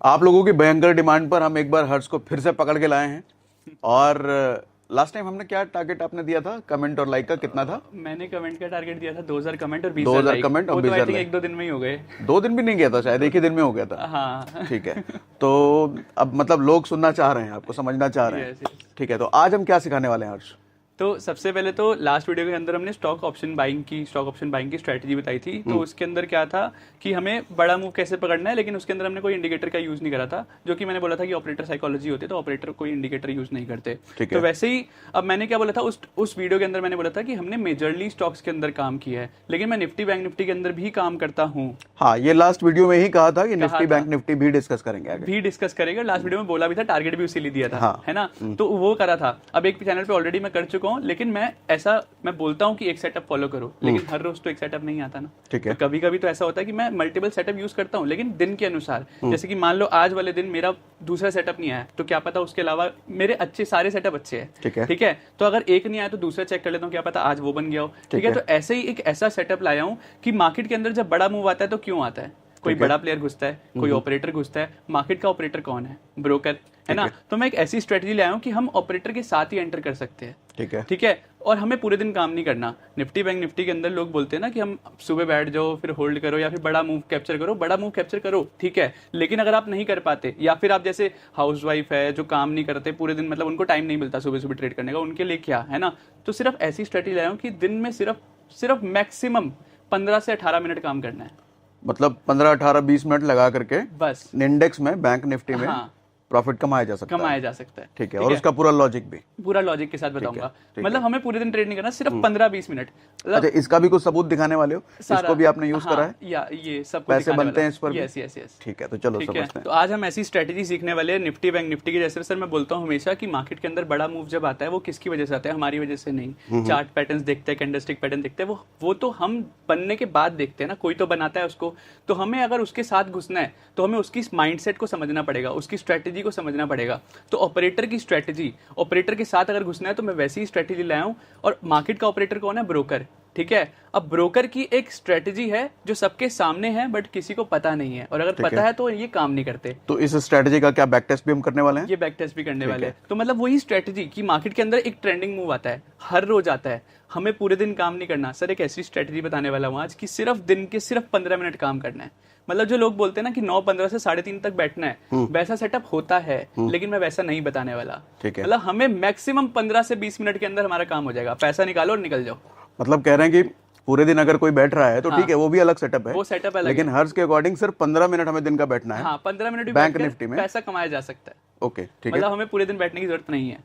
आप लोगों की भयंकर डिमांड पर हम एक बार हर्ष को फिर से पकड़ के लाए हैं। और लास्ट टाइम हमने क्या टारगेट आपने दिया था कमेंट और लाइक का, कितना था? मैंने कमेंट का टारगेट दिया था 2000 कमेंट और 20,000 2000 लाइक। कमेंट और वो तो आई 20,000 थिंक लाइक। 1-2 दिन में ही हो गए। 2 दिन भी नहीं गया था शायद, एक ही दिन में हो गया था। हाँ। ठीक है, तो अब मतलब लोग सुनना चाह रहे हैं, आपको समझना चाह रहे हैं। Yes, yes. ठीक है, तो आज हम क्या सिखाने वाले हैं हर्ष? तो सबसे पहले तो लास्ट वीडियो के अंदर हमने स्टॉक ऑप्शन बाइंग की स्ट्रेटजी बताई थी। तो उसके अंदर क्या था कि हमें बड़ा मूव कैसे पकड़ना है, लेकिन उसके अंदर हमने कोई इंडिकेटर का यूज नहीं करा था, जो कि मैंने बोला था कि ऑपरेटर साइकोलॉजी होती है तो ऑपरेटर कोई इंडिकेटर यूज नहीं करते। तो वैसे ही अब मैंने क्या बोला था उस वीडियो के अंदर मैंने बोला था कि हमने मेजरली स्टॉक्स के अंदर काम किया है, लेकिन मैं निफ्टी बैंक निफ्टी के अंदर भी काम करता हूँ। हाँ, ये लास्ट वीडियो में ही कहा था कि निफ्टी बैंक निफ्टी भी डिस्कस करेंगे आगे। भी डिस्कस करेंगे। लास्ट वीडियो में बोला भी था, टारगेट भी उसी लिए दिया था। हाँ। है ना, तो वो करा था। अब एक चैनल पे ऑलरेडी मैं कर चुका हूँ, लेकिन मैं बोलता हूँ कि एक सेटअप फॉलो करो, लेकिन हर रोज तो एक सेटअप नहीं आता ना। ठीक है। तो कभी कभी तो ऐसा होता है कि मैं मल्टीपल सेटअप यूज करता हूँ, लेकिन दिन के अनुसार। जैसे कि मान लो आज वाले दिन मेरा दूसरा सेटअप नहीं आया, तो क्या पता उसके अलावा मेरे सारे सेटअप अच्छे हैं। ठीक है, तो अगर एक नहीं आया तो दूसरा चेक कर लेता हूँ, क्या पता आज वो बन गया हो। ठीक है, तो ऐसे ही एक ऐसा सेटअप लाया हूँ कि मार्केट के अंदर जब बड़ा मूव आता है तो क्यों आता है, कोई बड़ा प्लेयर घुसता है, कोई ऑपरेटर घुसता है। मार्केट का ऑपरेटर कौन है? ब्रोकर, है ना। तो मैं एक ऐसी स्ट्रेटजी लाया हूं कि हम ऑपरेटर के साथ ही एंटर कर सकते हैं। ठीक है, और हमें पूरे दिन काम नहीं करना। निफ्टी बैंक निफ्टी के अंदर लोग बोलते हैं ना कि हम सुबह बैठ जाओ, फिर होल्ड करो, या फिर बड़ा मूव कैप्चर करो। बड़ा मूव कैप्चर करो, ठीक है, लेकिन अगर आप नहीं कर पाते, या फिर आप जैसे हाउसवाइफ है जो काम नहीं करते पूरे दिन, मतलब उनको टाइम नहीं मिलता सुबह सुबह ट्रेड करने का, उनके लिए क्या है ना। तो सिर्फ ऐसी स्ट्रेटजी लाया हूं कि दिन में सिर्फ मैक्सिमम 15 से 18 मिनट काम करना है। मतलब 15, 18, 20 मिनट लगा करके बस इंडेक्स में, बैंक निफ्टी में प्रॉफिट कमाया जा सकता है। ठीक है, और उसका पूरा लॉजिक भी पूरा लॉजिक के साथ बताऊंगा। मतलब हमें पूरे दिन ट्रेड नहीं करना, सिर्फ 15-20 मिनट। अच्छा, इसका भी कुछ सबूत दिखाने वाले हो? इसको भी आपने यूज करा है? या ये सब पैसे बनते हैं इस पर? Yes yes yes. ठीक है, तो चलो समझते हैं। तो आज हम ऐसी स्ट्रेटजी सीखने वाले हैं निफ्टी बैंक निफ्टी की। जैसे सर मैं बोलता हूँ हमेशा कि मार्केट के अंदर बड़ा मूव जब आता है वो किसकी वजह से आता है? हमारी वजह से नहीं। चार्ट पैटर्न्स देखते हैं, कैंडलस्टिक पैटर्न देखते हैं, वो तो हम बनने के बाद देखते हैं ना, कोई तो बनाता है उसको। तो हमें अगर उसके साथ घुसना है तो हमें उसकी माइंडसेट को समझना पड़ेगा, उसकी स्ट्रेटजी को समझना पड़ेगा। तो ऑपरेटर की स्ट्रेटजी, ऑपरेटर के साथ अगर घुसना है तो मैं वैसी ही स्ट्रेटजी लाया हूं। और मार्केट का ऑपरेटर कौन है? ब्रोकर। ठीक है, अब ब्रोकर की एक स्ट्रेटजी है जो सबके सामने है बट किसी को पता नहीं है, और अगर पता है तो ये काम नहीं करते। तो इस स्ट्रेटजी का क्या बैक टेस्ट भी हम करने वाले हैं? ये बैक टेस्ट भी करने वाले हैं। तो मतलब वही स्ट्रेटजी कि मार्केट के अंदर एक ट्रेंडिंग मूव आता है, हर रोज आता है, हमें पूरे दिन काम नहीं करना। सर एक ऐसी स्ट्रेटजी बताने वाला हूं आज कि सिर्फ दिन के सिर्फ 15 मिनट काम करना है। मतलब जो लोग बोलते हैं ना कि 9:15 से 3:30 तक बैठना है, वैसा सेटअप होता है, लेकिन मैं वैसा नहीं बताने वाला। मतलब हमें मैक्सिमम 15 से 20 मिनट के अंदर हमारा काम हो जाएगा, पैसा निकालो और निकल जाओ। मतलब कह रहे हैं कि पूरे दिन अगर कोई बैठ रहा है तो ठीक है, वो भी अलग सेटअप है, वो सेटअप अलग लेकिन हर्ष के अकॉर्डिंग सिर्फ 15 मिनट हमें दिन का बैठना है। 15 मिनट बैंक निफ्टी में पैसा कमाया जा सकता है। ओके, ठीक है, मतलब हमें पूरे दिन बैठने की जरूरत नहीं है।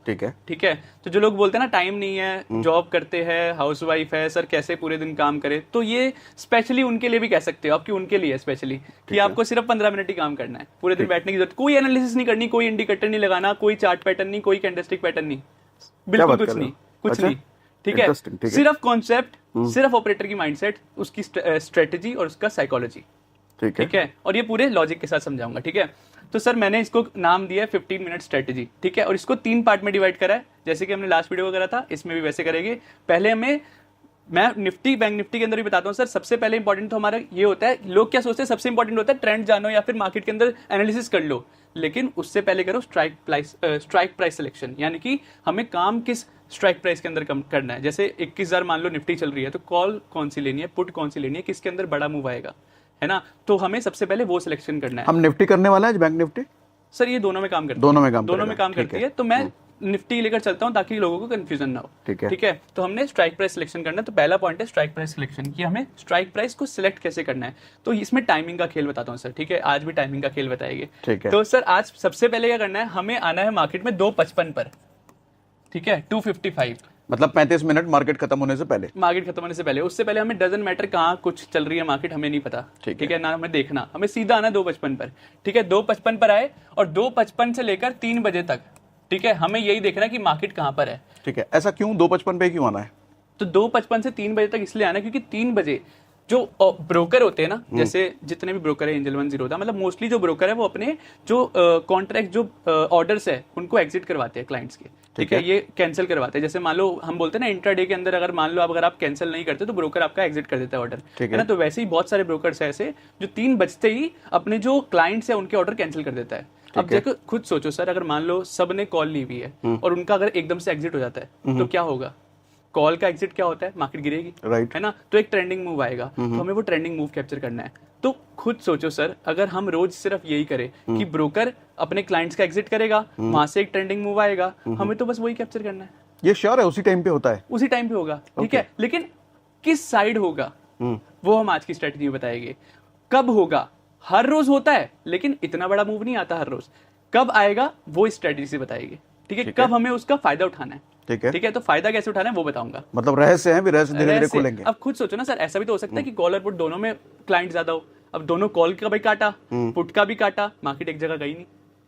ठीक है। तो जो लोग बोलते हैं ना टाइम नहीं है, जॉब करते हैं, हाउसवाइफ है, सर कैसे पूरे दिन काम करे, तो ये स्पेशली उनके लिए भी कह सकते हो आपकी, उनके लिए स्पेशली कि आपको सिर्फ 15 मिनट ही काम करना है, पूरे दिन बैठने की जरूरत, कोई एनालिसिस नहीं करनी, कोई इंडिकेटर नहीं लगाना, कोई चार्ट पैटर्न नहीं, कोई कैंडलस्टिक पैटर्न नहीं, बिल्कुल कुछ नहीं, कुछ नहीं। ठीक है, सिर्फ कॉन्सेप्ट, सिर्फ ऑपरेटर की माइंडसेट, उसकी स्ट्रेटजी और उसका साइकोलॉजी। ठीक है, और ये पूरे लॉजिक के साथ समझाऊंगा। ठीक है, तो सर मैंने इसको नाम दिया है 15 मिनट स्ट्रेटजी। ठीक है, और इसको 3 पार्ट में डिवाइड करा है, जैसे कि हमने लास्ट वीडियो को करा था, इसमें भी वैसे करेंगे। पहले मैं निफ्टी बैंक निफ्टी के अंदर भी बताता हूँ सर। सबसे पहले इंपॉर्टेंट तो हमारा ये होता है, लोग क्या सोचते हैं सबसे इंपॉर्टेंट होता है ट्रेंड जानो या फिर मार्केट के अंदर एनालिसिस कर लो, लेकिन उससे पहले करो स्ट्राइक प्राइस सिलेक्शन, यानी कि हमें काम किस स्ट्राइक प्राइस के अंदर करना है। जैसे 21,000 मान लो निफ्टी चल रही है, तो कॉल कौन सी लेनी है, पुट कौन सी लेनी है, किसके अंदर बड़ा मूव आएगा, है ना। तो हमें सबसे पहले वो सिलेक्शन करना है। हम निफ्टी करने वाला है, बैंक निफ्टी सर ये दोनों में काम करती है, दोनों में काम करती है। तो मैं निफ्टी लेकर चलता हूं ताकि लोगों को कंफ्यूजन ना हो। ठीक है, तो हमने स्ट्राइक प्राइस सिलेक्शन करना है। तो पहला पॉइंट है स्ट्राइक प्राइस सिलेक्शन, कि हमें स्ट्राइक प्राइस को सिलेक्ट कैसे करना है। तो इसमें टाइमिंग का खेल बताता हूं सर। ठीक है, आज भी टाइमिंग का खेल बताएंगे। तो सर आज सबसे पहले क्या करना है, हमें आना है मार्केट में 2:55 पर। ठीक है, 2:55 मतलब 35 मिनट मार्केट खत्म होने से पहले, उससे पहले हमें डजन मैटर कहाँ कुछ चल रही है मार्केट, हमें नहीं पता। ठीक है ना, हमें देखना, हमें सीधा आना 2:55 पर। ठीक है, 2:55 पर आए और 2:55 से लेकर 3 बजे तक, ठीक है, हमें यही देखना कि मार्केट कहाँ पर है। ठीक है, ऐसा क्यों 2:55 पे क्यों आना है? तो 2:55 से 3 बजे तक इसलिए आना क्योंकि 3 बजे जो ब्रोकर होते हैं ना, जैसे जितने भी ब्रोकर है एंजल 1 मतलब मोस्टली जो ब्रोकर है वो अपने जो कॉन्ट्रैक्ट जो ऑर्डर्स है उनको एग्जिट करवाते हैं क्लाइंट्स के, ठीक है, ये कैंसिल करवाते हैं। जैसे मान लो हम बोलते हैं ना इंट्राडे के अंदर अगर मान लो अगर आप कैंसिल नहीं करते तो ब्रोकर आपका एग्जिट कर देता है ऑर्डर, है ना। तो वैसे ही बहुत सारे ब्रोकर्स है ऐसे जो 3 बजते ही अपने जो क्लाइंट्स है उनके ऑर्डर कैंसिल कर देता है। अब देखो खुद सोचो सर, अगर मान लो सब ने कॉल ली हुई है और उनका अगर एकदम से एग्जिट हो जाता है तो क्या होगा? कॉल का एग्जिट क्या होता है? मार्केट गिरेगी, राइट, है ना। तो एक ट्रेंडिंग मूव आएगा, तो हमें वो ट्रेंडिंग मूव कैप्चर करना है। तो खुद सोचो सर, अगर हम रोज सिर्फ यही करें कि ब्रोकर अपने क्लाइंट्स का एग्जिट करेगा, वहां से एक ट्रेंडिंग मूव आएगा, हमें तो बस वही कैप्चर करना है। ये श्योर है उसी टाइम पे होता है, उसी टाइम पे होगा, ठीक है। लेकिन किस साइड होगा वो हम आज की स्ट्रेटजी में बताएंगे। कब होगा? हर रोज होता है लेकिन इतना बड़ा मूव नहीं आता हर रोज। कब आएगा वो स्ट्रेटजी से बताएंगे, ठीक है। कब हमें उसका फायदा उठाना है, ठीक है, ठीक है। तो फायदा कैसे उठाना है वो बताऊंगा। मतलब रहस्य है, भी रहस्य धीरे धीरे खोलेंगे। अब खुद सोचो ना सर, ऐसा भी तो हो सकता है कि कॉल और पुट दोनों में क्लाइंट ज्यादा हो। अब दोनों कॉल का भी काटा, पुट का भी काटा, मार्केट एक जगह गई नहीं,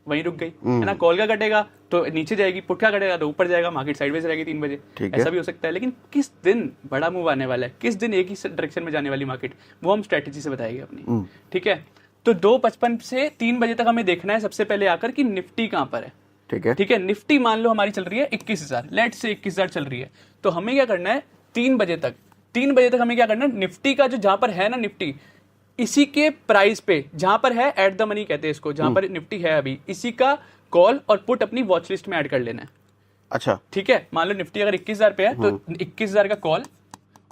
वहीं रुक गई, है ना। कॉल का कटेगा तो नीचे जाएगी, पुट का कटेगा तो ऊपर जाएगा, मार्केट साइडवेज रहेगी 3 बजे, ऐसा भी हो सकता है। लेकिन किस दिन बड़ा मूव आने वाला है, किस दिन एक ही डायरेक्शन में जाने वाली मार्केट, वो हम स्ट्रेटेजी से बताएंगे अपनी, ठीक है। तो 2:55 से 3 बजे तक हमें देखना है सबसे पहले आकर कि निफ्टी कहां पर है, ठीक है, ठीक है। निफ्टी मान लो हमारी चल रही है 21,000, लेट से 21,000 चल रही है, तो हमें क्या करना है 3 बजे तक, 3 बजे तक हमें क्या करना है, निफ्टी का जो जहां पर है ना निफ्टी, इसी के प्राइस पे जहां पर है एट द मनी कहते हैं इसको, जहां पर निफ्टी है अभी, इसी का कॉल और पुट अपनी वॉच लिस्ट में ऐड कर लेना है। अच्छा, ठीक है, मान लो निफ्टी अगर 21,000 पे है तो 21,000 का कॉल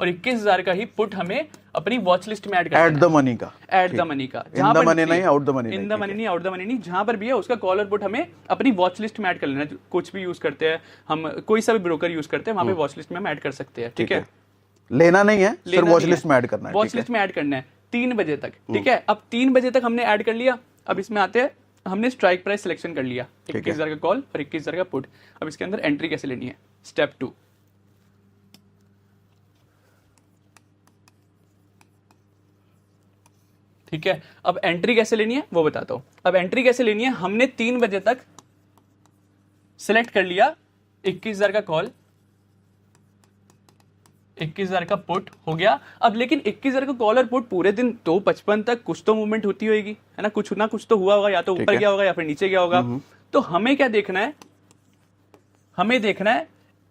और 21,000 का ही पुट हमें अपनी वॉच लिस्ट में ऐड करना है। एट द मनी का, एट द मनी का, इन द मनी नहीं, out the money in the money नहीं, आउट द मनी नहीं, जहां पर भी है उसका कॉल और पुट हमें अपनी वॉच लिस्ट में ऐड कर लेना है। कुछ भी यूज करते हैं हम, कोई सा भी ब्रोकर यूज करते हैं, वहां पे वॉच लिस्ट में हम ऐड कर सकते हैं, ठीक है। लेना नहीं है, सिर्फ वॉच लिस्ट में ऐड करना है, वॉच लिस्ट में ऐड करना है 3 बजे तक, ठीक है। अब 3 बजे तक हमने ऐड कर लिया। अब इसमें आते हैं, हमने स्ट्राइक प्राइस सिलेक्शन कर लिया, 21,000 का कॉल और 21,000 का पुट। अब इसके अंदर एंट्री कैसे लेनी है, स्टेप 2, ठीक है। अब एंट्री कैसे लेनी है वो बताता हूं। अब एंट्री कैसे लेनी है, हमने 3 बजे तक सिलेक्ट कर लिया 21,000 का कॉल, 21,000 का पुट हो गया। अब लेकिन 21,000 का कॉल और पुट पूरे दिन 2:55 तक कुछ तो मूवमेंट होती होगी, है ना, कुछ ना कुछ तो हुआ होगा, या तो ऊपर गया होगा या फिर नीचे गया होगा। तो हमें क्या देखना है, हमें देखना है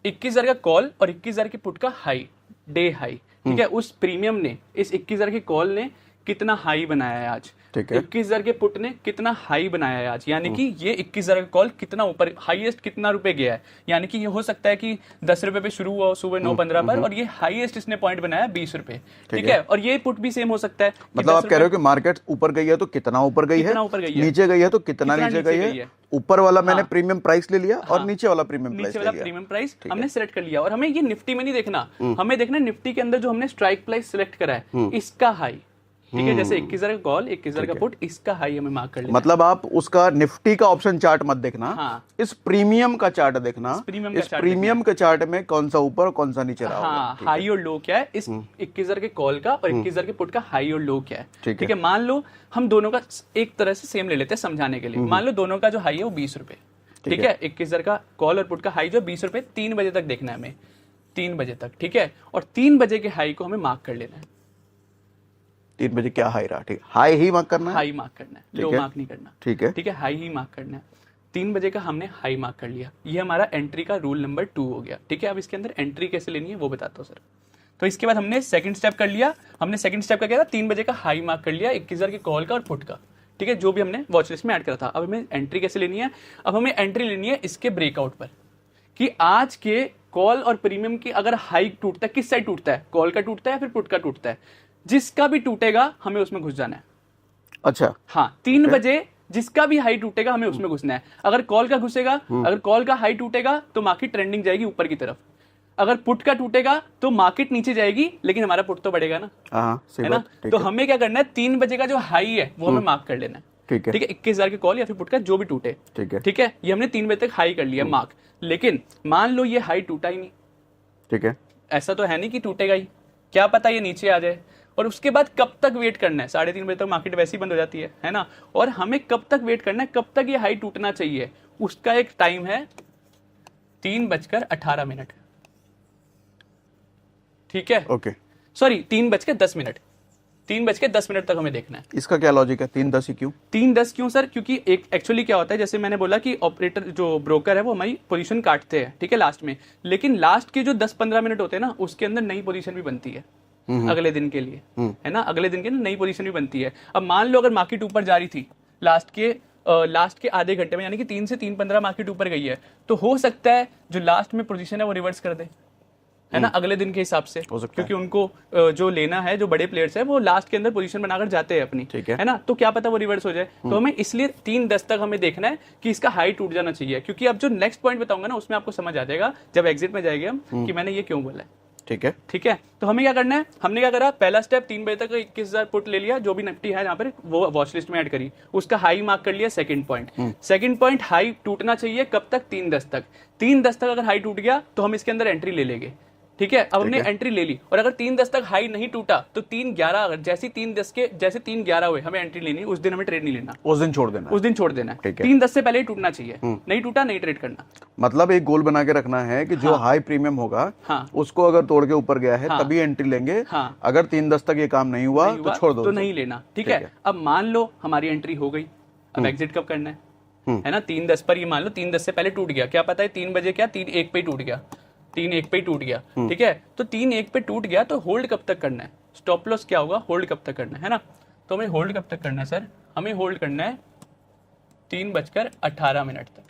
21,000 का कॉल और 21,000 के पुट का हाई, डे हाई, ठीक है। उस प्रीमियम ने, इस 21,000 के कॉल ने कितना हाई बनाया है आज, 21,000 के पुट ने कितना हाई बनाया है आज, यानी कि ये 21,000 का कॉल कितना ऊपर, हाईएस्ट कितना रुपए गया है। यानी कि ये हो सकता है कि 10 रुपए पे शुरू हुआ सुबह 9:15 पर और ये हाईएस्ट इसने पॉइंट बनाया 20 रुपए, ठीक है। और ये पुट भी सेम हो सकता है, मतलब आप कह रहे हो कि मार्केट ऊपर गई है तो कितना ऊपर गई है, नीचे गई है तो कितना नीचे गई है। ऊपर वाला मैंने प्रीमियम प्राइस ले लिया और नीचे वाला प्रीमियम प्राइस हमने सेलेक्ट कर लिया। और हमें ये निफ्टी में नहीं देखना, हमें देखना निफ्टी के अंदर जो हमने स्ट्राइक प्राइस सिलेक्ट करा है इसका हाई, ठीक है। जैसे 21,000 का कॉल, 21,000 का पुट, इसका हाई हमें मार्क कर लेना। मतलब आप उसका निफ्टी का ऑप्शन चार्ट मत देखना, इस प्रीमियम का चार्ट देखना। इस प्रीमियम के चार्ट में कौन सा ऊपर और कौन सा नीचे रहा होगा, हाई और लो क्या है इस 21,000 के कॉल का और 21,000 के पुट का हाई और लो क्या है, ठीक है। मान लो हम दोनों का एक तरह से सेम ले लेते हैं समझाने के लिए। मान लो दोनों का जो हाई है वो 20 रुपए, ठीक है। 21,000 का कॉल और पुट का हाई जो 20 रुपए, 3 बजे तक देखना है हमें, 3 बजे तक, ठीक है। और 3 बजे के हाई को हमें मार्क कर लेना है। 3 बजे क्या हाई रहा, ठीक है, हाई ही मार्क करना है, हाई मार्क करना है, लो मार्क नहीं करना, ठीक है, ठीक है। हाई ही मार्क करना है। 3 बजे का हमने हाई मार्क कर लिया, ये हमारा एंट्री का रूल नंबर 2 हो गया, ठीक है। अब इसके अंदर एंट्री कैसे लेनी है वो बताता हूँ सर। तो इसके बाद हमने सेकंड स्टेप कर लिया। हमने सेकंड स्टेप का क्या था, 3 बजे का हाई मार्क कर लिया 21,000 के कॉल का और पुट का, ठीक है, जो भी हमने वॉच लिस्ट में ऐड करा था। अब हमें एंट्री कैसे लेनी है, अब हमें एंट्री लेनी है इसके ब्रेकआउट पर, कि आज के कॉल और प्रीमियम की अगर हाई टूटता है, किस साइड टूटता है, कॉल का टूटता है या फिर पुट का टूटता है, जिसका भी टूटेगा हमें उसमें घुस जाना है। अच्छा, हाँ, 3 बजे जिसका भी हाई टूटेगा हमें उसमें घुसना है। अगर कॉल का घुसेगा, अगर कॉल का हाई टूटेगा तो मार्केट ट्रेंडिंग जाएगी ऊपर की तरफ, अगर पुट का टूटेगा तो मार्केट नीचे जाएगी, लेकिन हमारा पुट तो बढ़ेगा ना, है ना। तो हमें क्या करना है, 3 बजे का जो हाई है वो हमें मार्क कर लेना है, ठीक है। 21,000 के कॉल या फिर पुट का जो भी टूटे, ठीक है। ये हमने 3 बजे तक हाई कर लिया मार्क। लेकिन मान लो ये हाई टूटा ही नहीं, ठीक है, ऐसा तो है नहीं कि टूटेगा ही, क्या पता ये नीचे आ जाए। और उसके बाद कब तक वेट करना है, 3:30 बजे तक मार्केट वैसे ही बंद हो जाती है ना। और हमें कब तक वेट करना है, कब तक ये हाई टूटना चाहिए, उसका एक टाइम है 3:18, ठीक है, ओके, सॉरी 3:10, 3:10 तक हमें देखना है। इसका क्या लॉजिक है? 3:10 ही क्यों? 3:10 क्यों सर? क्योंकि एक एक्चुअली क्या होता है, जैसे मैंने बोला कि ऑपरेटर जो ब्रोकर है वो हमारी पोजीशन काटते हैं, ठीक है, लास्ट में, लेकिन लास्ट के जो 10-15 मिनट होते हैं ना, उसके अंदर नई पोजीशन भी बनती है अगले दिन के लिए, है ना, अगले दिन के नई पोजीशन भी बनती है। अब मान लो अगर मार्केट ऊपर जा रही थी लास्ट के आधे घंटे में, यानी कि 3 से 3:15 मार्केट ऊपर गई है, तो हो सकता है जो लास्ट में पोजीशन है वो रिवर्स कर दे, है ना, अगले दिन के हिसाब से, क्योंकि उनको जो लेना है, जो बड़े प्लेयर्स है वो लास्ट के अंदर पोजीशन बनाकर जाते हैं अपनी, है ना, तो क्या पता वो रिवर्स हो जाए। तो हमें इसलिए 3:10 तक हमें देखना है कि इसका हाई टूट जाना चाहिए, क्योंकि अब जो नेक्स्ट पॉइंट बताऊंगा ना उसमें आपको समझ आ जाएगा जब एग्जिट में जाएंगे हम कि मैंने ये क्यों बोला है। ठीक है, तो हमें क्या करना है, हमने क्या करा, पहला स्टेप 3 बजे तक 21,000 पुट ले लिया, जो भी निफ्टी है यहाँ पर वो वॉच लिस्ट में ऐड करी, उसका हाई मार्क कर लिया। सेकंड पॉइंट हाई टूटना चाहिए कब तक? 3:10 तक। 3:10 तक अगर हाई टूट गया तो हम इसके अंदर एंट्री ले लेंगे, ठीक है। अब हमने एंट्री ले ली, और अगर 3:10 तक हाई नहीं टूटा तो 3:11, अगर जैसे 3:11 हुए हमें एंट्री लेनी, उस दिन हमें ट्रेड नहीं लेना, उस दिन छोड़ देना है। 3:10 से पहले ही टूटना चाहिए, नहीं टूटा नहीं ट्रेड करना। मतलब एक गोल बना के रखना है कि जो हाई प्रीमियम होगा उसको अगर तोड़ के ऊपर गया है तभी एंट्री लेंगे, अगर 3:10 तक ये काम नहीं हुआ तो छोड़ दो, तो नहीं लेना, ठीक है। अब मान लो हमारी एंट्री हो गई, अब एग्जिट कब करना है ना, 3:10 पर, ये मान लो 3:10 से पहले टूट गया, क्या पता है 3 बजे क्या 3:01 पे टूट गया, 3:01 पे टूट गया, ठीक है। तो 3:01 पे टूट गया तो होल्ड कब तक करना है? स्टॉप लॉस क्या होगा, होल्ड कब तक करना है ना, तो हमें होल्ड कब तक करना है सर? हमें होल्ड करना है 3:18 तक।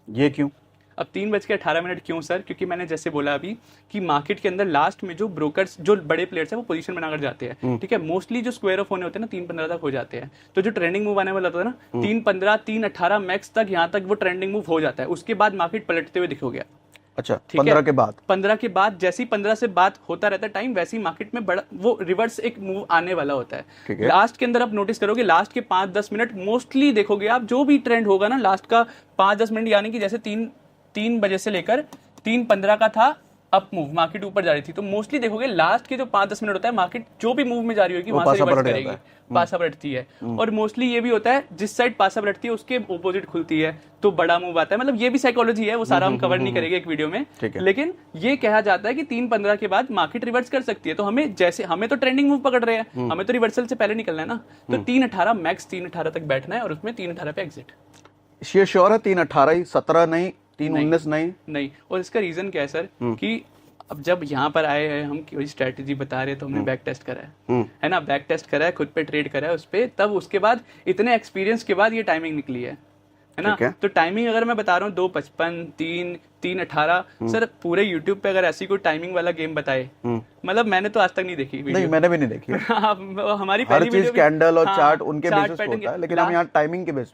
ये क्यों? अब 3:18 क्यों सर? क्योंकि मैंने जैसे बोला अभी कि मार्केट के अंदर लास्ट में जो ब्रोकर्स, जो बड़े प्लेयर्स हैं वो पोजीशन बनाकर जाते हैं, ठीक है। मोस्टली जो स्क्वायर ऑफ होने होते हैं ना 3:15 तक हो जाते हैं, तो जो ट्रेंडिंग मूव आने वाला होता है ना 3:15 3:18 मैक्स तक, यहाँ तक वो ट्रेंडिंग मूव हो जाता है, उसके बाद मार्केट पलटते हुए दिखो गया। अच्छा, 15 के बाद 15 के बाद जैसे ही 15 से बात होता रहता है टाइम, वैसे ही मार्केट में बड़ा वो रिवर्स एक मूव आने वाला होता है। लास्ट के अंदर आप नोटिस करोगे, लास्ट के 5-10 मिनट मोस्टली देखोगे आप, जो भी ट्रेंड होगा ना लास्ट का 5-10 मिनट, यानी कि जैसे 3 बजे से लेकर 3:15 का था अप मूव, मार्केट ऊपर जा रही थी, तो मोस्टली देखोगे लास्ट के जो 5-10 मिनट होता है, मार्केट जो भी मूव में जा रही होगी वहां से रिवर्स करेगी, पासा पलटती है। और मोस्टली ये भी होता है जिस साइड पासा पलटती है उसके ऑपोजिट खुलती है तो बड़ा मूव आता है। मतलब ये भी साइकोलॉजी है, वो सारा हम कवर नहीं करेंगे एक वीडियो में, लेकिन ये कहा जाता है कि 3:15 के बाद मार्केट रिवर्स कर सकती है। तो हमें जैसे, हमें तो ट्रेंडिंग मूव पकड़ रहे हैं, हमें तो रिवर्सल से पहले निकलना है ना, तो 3:18 मैक्स 3:18 तक बैठना है और उसमें 3:18 पे एग्जिट। ये श्योर है 3:18 ही, 17 नहीं, 3:19 नहीं। और इसका रीजन क्या है सर कि अब जब यहाँ पर आए हैं हम कोई स्ट्रेटेजी बता रहे हैं तो हमने बैक टेस्ट करा है ना, बैक टेस्ट करा है, खुद पे ट्रेड करा है उस पे, तब उसके बाद इतने एक्सपीरियंस के बाद ये टाइमिंग निकली है ना। तो टाइमिंग अगर मैं बता रहा हूँ 2:55, 3:18, सर पूरे यूट्यूब पे अगर ऐसी कोई टाइमिंग वाला गेम बताए, मतलब मैंने तो आज तक नहीं देखी वीडियो। नहीं, मैंने भी नहीं देखी। हमारी हर चीज कैंडल और चार्ट उनके बेसिस पे होता है, लेकिन हम यहाँ टाइमिंग के बेस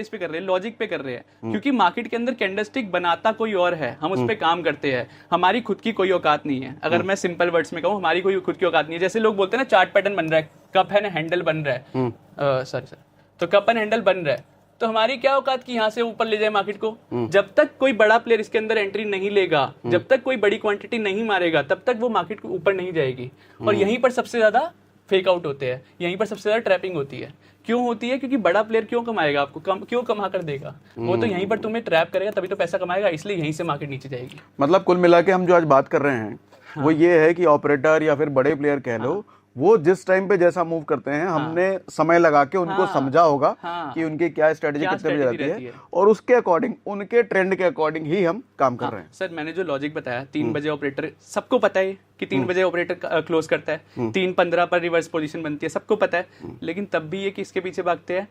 पे कर रहे हैं, लॉजिक पे कर रहे हैं, क्योंकि मार्केट के अंदर कैंडलस्टिक बनाता कोई और है, हम उस पे काम करते हैं, हमारी खुद की कोई औकात नहीं है। अगर मैं सिंपल वर्ड्स में कहूँ, हमारी कोई खुद की औकात नहीं है। जैसे लोग बोलते हैं ना चार्ट पैटर्न बन रहा है, कप है ना हैंडल बन रहा है, सर तो कप एंड हैंडल बन रहा है, तो हमारी क्या औकात की यहाँ से ऊपर ले जाए मार्केट को? जब तक कोई बड़ा प्लेयर इसके अंदर एंट्री नहीं लेगा, जब तक कोई बड़ी क्वांटिटी नहीं मारेगा, तब तक वो मार्केट को ऊपर नहीं जाएगी। और यहीं पर सबसे ज्यादा फेक आउट होते हैं, यहीं पर सबसे ज्यादा ट्रैपिंग होती है। क्यों होती है? क्योंकि बड़ा प्लेयर क्यों कमाएगा आपको, क्यों कमा कर देगा? वो तो यहीं पर तुम्हें ट्रैप करेगा, तभी तो पैसा कमाएगा, इसलिए यहीं से मार्केट नीचे जाएगी। मतलब कुल मिला के हम जो आज बात कर रहे हैं वो ये है कि ऑपरेटर या फिर बड़े प्लेयर कह लो, वो जिस टाइम पे जैसा मूव करते हैं, हमने समय लगा के उनको समझा होगा कि उनकी क्या स्ट्रेटेजी कितने बजे रहती है, और उसके अकॉर्डिंग, उनके ट्रेंड के अकॉर्डिंग ही हम काम कर रहे हैं। सर मैंने जो लॉजिक बताया, 3 बजे ऑपरेटर, सबको पता है कि 3 बजे ऑपरेटर क्लोज करता है, 3:15 पर रिवर्स पोजीशन बनती है, सबको पता है, लेकिन तब भी ये किसके पीछे भागते हैं?